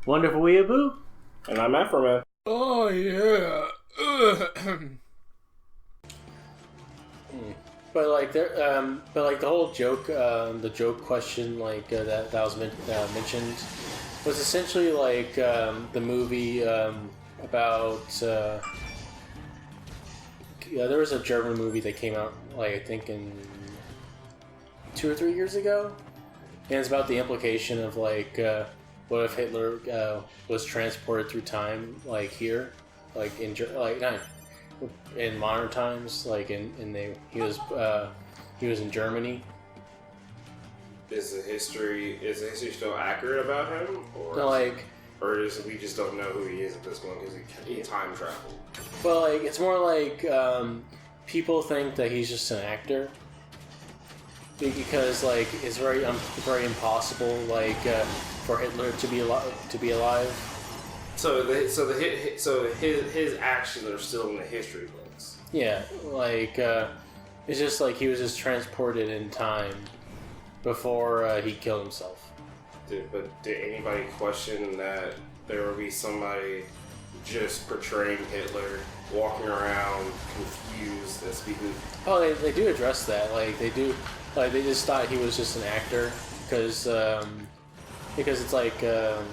Wonderful Weeaboo. And I'm Afroman. Oh, yeah. But like the whole joke, the joke question, like that was mentioned, was essentially like the movie about. There was a German movie that came out, like I think in 2 or 3 years ago, and it's about the implication of like, what if Hitler was transported through time, like here, like not in modern times, like he was in Germany. Is the history still accurate about him, or we just don't know who he is at this point because he time traveled? Well, like it's more like people think that he's just an actor because like it's very impossible like for Hitler to be alive. So his actions are still in the history books. Yeah, like it's just like he was just transported in time before he killed himself. Did anybody question that there would be somebody just portraying Hitler, walking around confused as people? Oh, they do address that. Like they do, like they just thought he was just an actor because it's like they're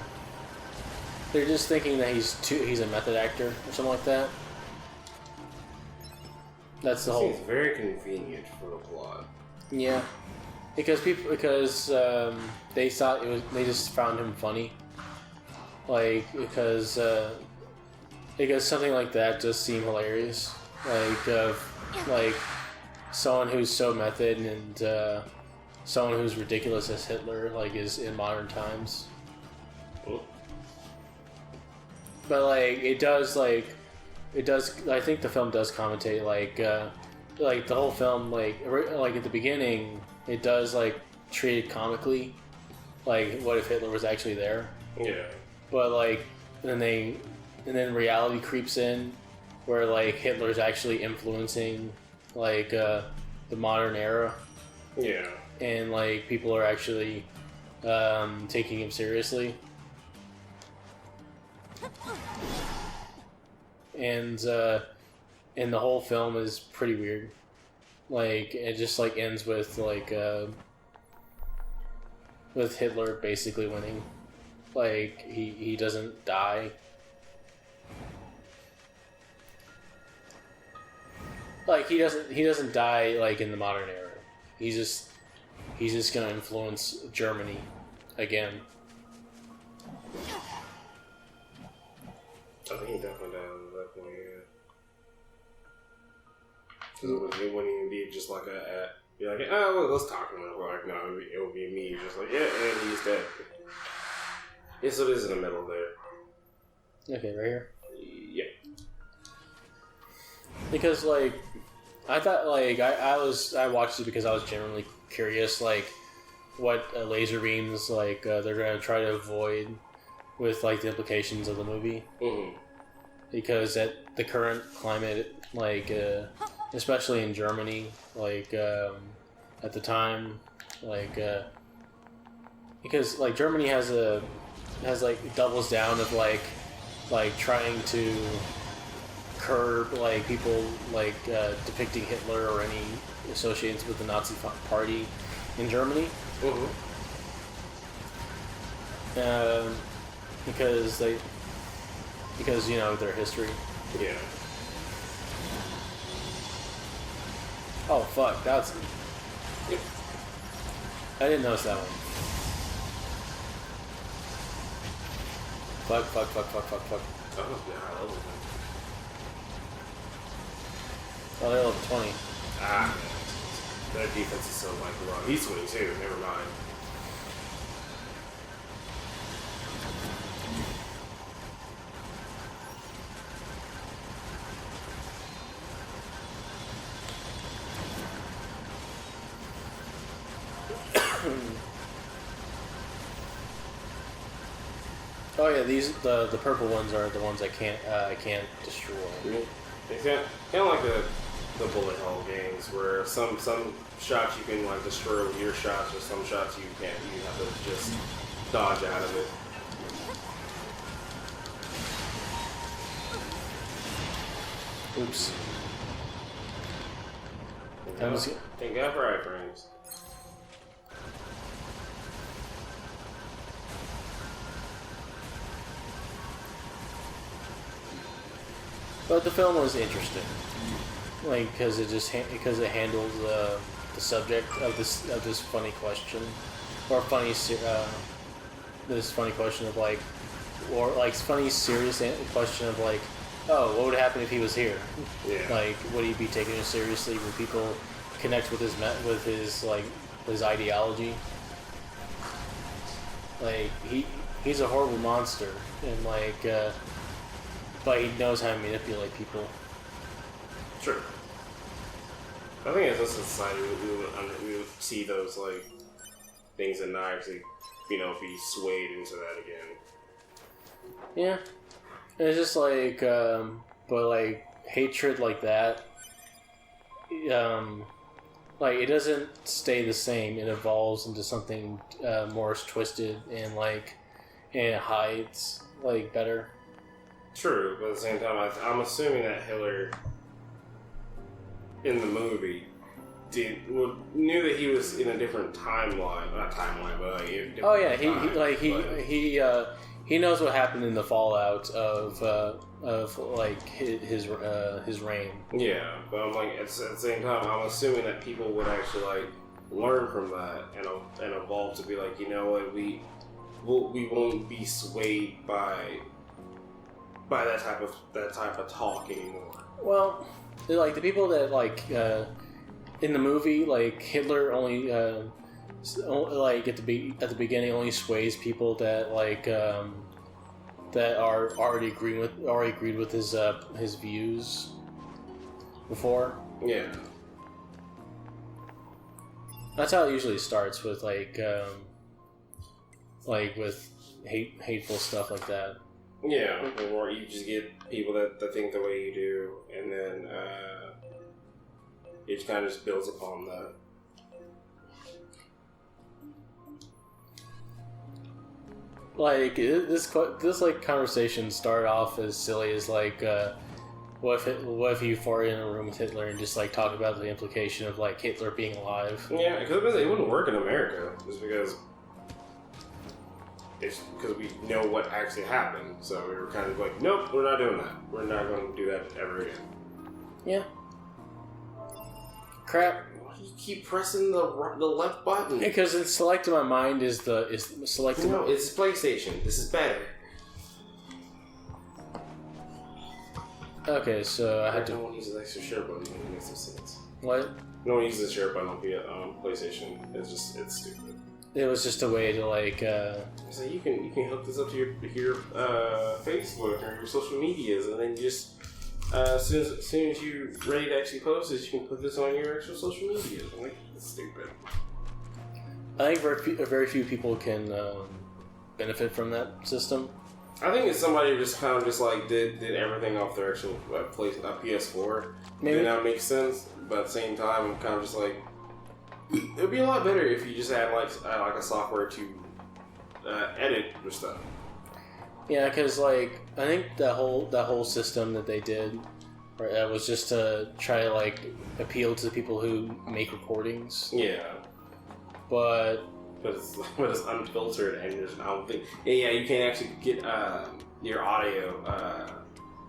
just thinking that he's a method actor or something like that. That's the whole. Seems very convenient for the plot. Yeah, because they thought they just found him funny, like because something like that just seemed hilarious, like someone who's so method and someone who's ridiculous as Hitler like is in modern times. Cool. But like it does. I think the film does commentate like the whole film like at the beginning it does like treat it comically, like what if Hitler was actually there? Yeah. But like then reality creeps in where like Hitler's actually influencing like the modern era. Yeah. And like people are actually taking him seriously. And the whole film is pretty weird. Like it just like ends with like with Hitler basically winning. Like he doesn't die. Like he doesn't die like in the modern era. He's just gonna influence Germany again. I think he definitely died at that point, yeah. Because it wouldn't even be just like be like, oh, well, let's talk to him. Like, no, it would be me just like, yeah, and he's dead. Yeah, so it is in the middle there. Okay, right here. Yeah. Because like, I thought like I watched it because I was genuinely curious, like what laser beams like they're gonna try to avoid with like the implications of the movie. Mm-hmm. Because at the current climate, like especially in Germany, like at the time, like because like Germany has like doubles down of like trying to curb like people like depicting Hitler or any associations with the Nazi party in Germany. Mm-hmm. Because you know their history. Yeah. Oh fuck, that's. Yep. I didn't notice that one. Fuck. Oh, yeah, I love it. Oh, they're level 20. Ah, their defense is so like wrong. He's 22. Never mind. Oh yeah, the purple ones are the ones I can't destroy. It's kind of like the bullet hell games where some shots you can like destroy with your shots, or some shots you can't. You have to just dodge out of it. Oops. Thank God for iframes. But the film was interesting, like because it handles the subject of this funny question, or this funny question of like, or like funny serious question of like, oh, what would happen if he was here? Yeah. Like, would he be taken seriously? Would people connect with his ideology? Like he's a horrible monster, and like. But he knows how to manipulate people. Sure. I think as a society, we would see those like things and not actually, be swayed into that again. Yeah, it's just like, but like hatred like that, like it doesn't stay the same. It evolves into something more twisted and it hides like better. True, but at the same time, I'm assuming that Hitler in the movie knew that he was in a different timeline, not timeline, but like in a different Oh yeah, time, he knows what happened in the fallout of like his reign. Yeah, but I'm like at the same time, I'm assuming that people would actually like learn from that and evolve to be like, you know what, we won't be swayed by that type of talk anymore. Well, like the people that in the movie, like Hitler only like at the beginning only sways people that that are already agreed with his views before. Yeah, that's how it usually starts with with hateful stuff like that. Yeah, or you just get people that think the way you do, and then it kind of just builds upon that. Like this like conversation started off as silly as like, what if you fought in a room with Hitler and just like talk about the implication of like Hitler being alive? Yeah, because it wouldn't work in America, just because. It's because we know what actually happened, so we were kind of like, nope, we're not doing that. We're not going to do that ever again. Yeah. Crap. Why do you keep pressing the left button? Because it's select in my mind is selected. No, it's PlayStation. This is better. Okay, so I had to. No one uses the extra share button when it makes some sense. What? No one uses the share button on PlayStation. It's stupid. It was just a way to like. So you can hook this up to your Facebook or your social medias, and then you just as soon as you're ready to actually post this, you can put this on your actual social media. I'm like, it's stupid. I think very few people can benefit from that system. I think it's somebody who just kind of just like did everything off their actual PS4. Maybe then that makes sense, but at the same time, I'm kind of just like. It would be a lot better if you just had like a software to edit your stuff. Yeah, because like I think that whole system that they did was just to try to like appeal to the people who make recordings. Yeah, but it's unfiltered and there's I don't think you can't actually get your audio.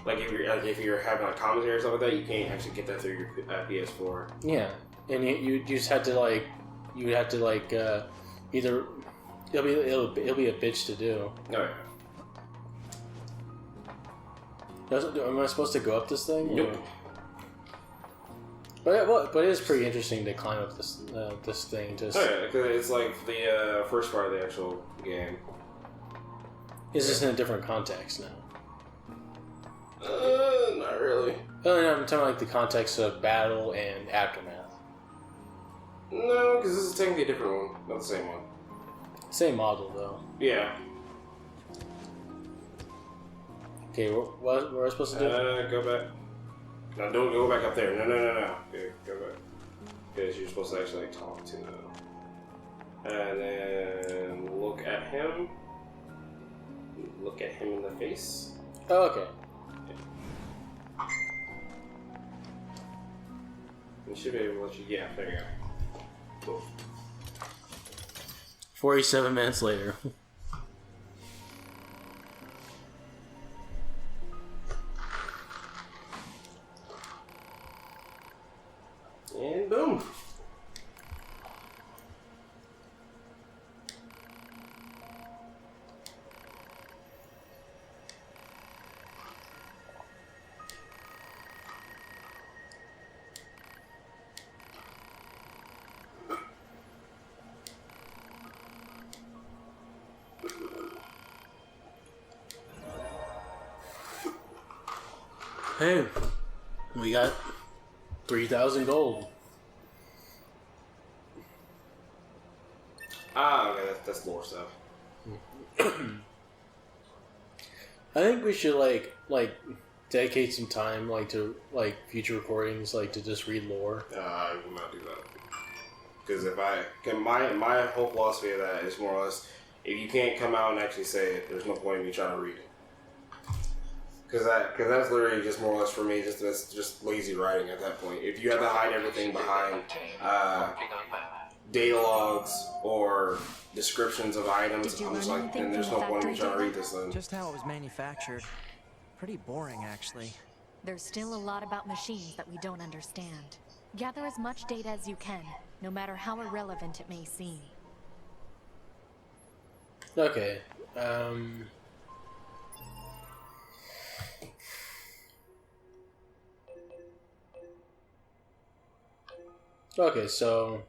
Like if you're having a commentary or something like that, you can't actually get that through your PS4. Yeah. And you just had to like, you would have to like, either it'll be a bitch to do. Oh yeah. Am I supposed to go up this thing? Nope. But it is pretty interesting to climb up this thing. Just. Oh yeah, because it's like the first part of the actual game. Is this in a different context now? Not really. Oh no, I'm talking like the context of battle and aftermath. No, because this is technically a different one, not the same one. Same model, though. Yeah. Okay, what are we supposed to do? Go back. No, don't go back up there. No. Okay, go back. Because you're supposed to actually like, talk to him. And then look at him. Look at him in the face. Oh, okay. It should be able to let you. Yeah, there you go. Cool. 47 minutes later. And boom. Hey, we got 3,000 gold. Ah, okay, that's lore stuff. I think we should like dedicate some time to future recordings to just read lore. I will not do that. Because my whole philosophy of that is more or less, if you can't come out and actually say it, there's no point in me trying to read it. Because that's literally just more or less for me, that's just lazy writing at that point. If you have to hide everything behind data logs or descriptions of items, I'm just like, then there's no point in me trying to read this then. Just how it was manufactured. Pretty boring, actually. There's still a lot about machines that we don't understand. Gather as much data as you can, no matter how irrelevant it may seem. Okay. Okay, so